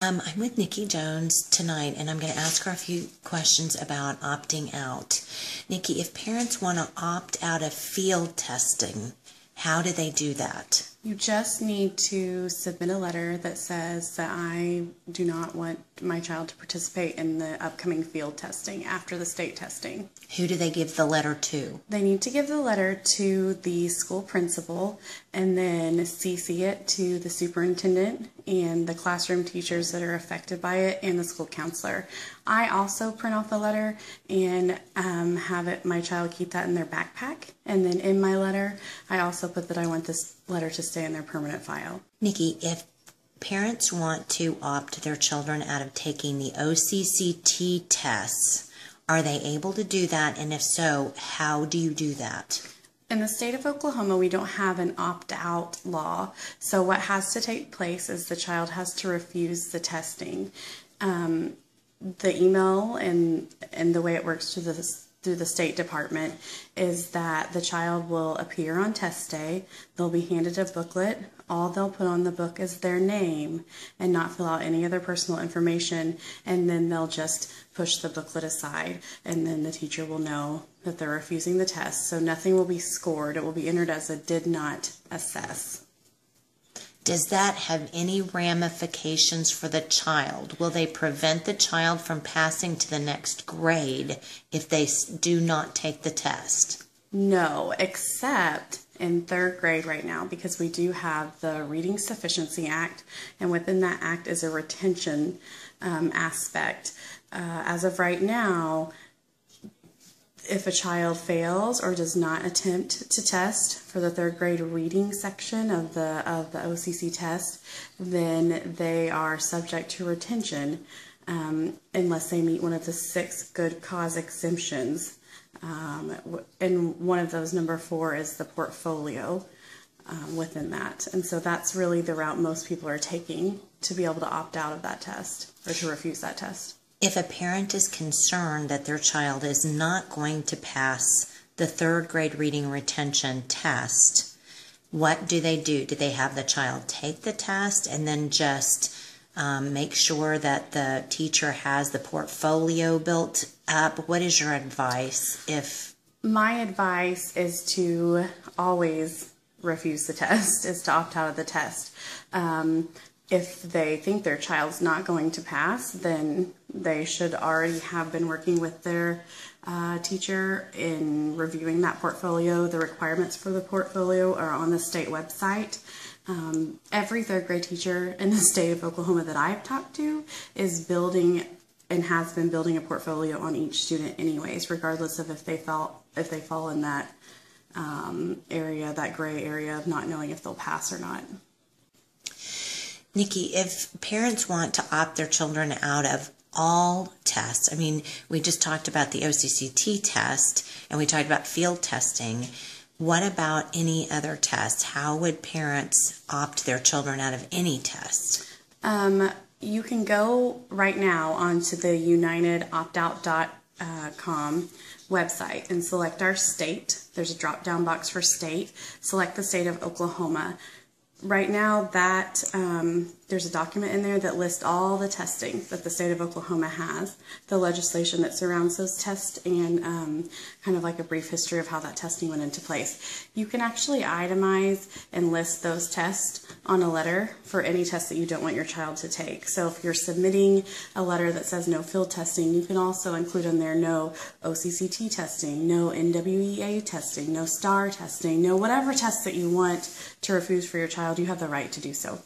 I'm with Nikki Jones tonight, and I'm going to ask her a few questions about opting out. Nikki, if parents want to opt out of field testing, how do they do that? You just need to submit a letter that says that I do not want my child to participate in the upcoming field testing after the state testing. Who do they give the letter to? They need to give the letter to the school principal and then CC it to the superintendent and the classroom teachers that are affected by it and the school counselor. I also print off the letter and have my child keep that in their backpack. And then in my letter, I also put that I want this letter to stay in their permanent file. Nikki, if parents want to opt their children out of taking the OCCT tests, are they able to do that? And if so, how do you do that? In the state of Oklahoma, we don't have an opt-out law. So what has to take place is the child has to refuse the testing. The email and the way it works through the State Department is that the child will appear on test day. They'll be handed a booklet. All they'll put on the book is their name and not fill out any other personal information, and then they'll just push the booklet aside, and then the teacher will know that they're refusing the test. So nothing will be scored. It will be entered as a did not assess. Does that have any ramifications for the child? Will they prevent the child from passing to the next grade if they do not take the test? No, except in third grade right now, because we do have the Reading Sufficiency Act, and within that act is a retention aspect. As of right now, if a child fails or does not attempt to test for the third grade reading section of the OCC test, then they are subject to retention unless they meet one of the 6 good cause exemptions. And one of those, number 4, is the portfolio within that. And so that's really the route most people are taking to be able to opt out of that test or to refuse that test. If a parent is concerned that their child is not going to pass the third grade reading retention test, what do they do? Do they have the child take the test and then just make sure that the teacher has the portfolio built up? What is your advice? My advice is to always refuse the test, is to opt out of the test. If they think their child's not going to pass, then they should already have been working with their teacher in reviewing that portfolio. The requirements for the portfolio are on the state website. Every third grade teacher in the state of Oklahoma that I've talked to is building and has been building a portfolio on each student anyways, regardless of if they fall in that area, that gray area of not knowing if they'll pass or not. Nikki, if parents want to opt their children out of all tests, I mean, we just talked about the OCCT test and we talked about field testing. What about any other tests? How would parents opt their children out of any test? You can go right now onto the unitedoptout.com website and select our state. There's a drop-down box for state. Select the state of Oklahoma. Right now, there's a document in there that lists all the testing that the state of Oklahoma has, the legislation that surrounds those tests, and kind of like a brief history of how that testing went into place. You can actually itemize and list those tests on a letter for any test that you don't want your child to take. So if you're submitting a letter that says no field testing, you can also include in there no OCCT testing, no NWEA testing, no STAR testing, no whatever test that you want to refuse for your child. You have the right to do so.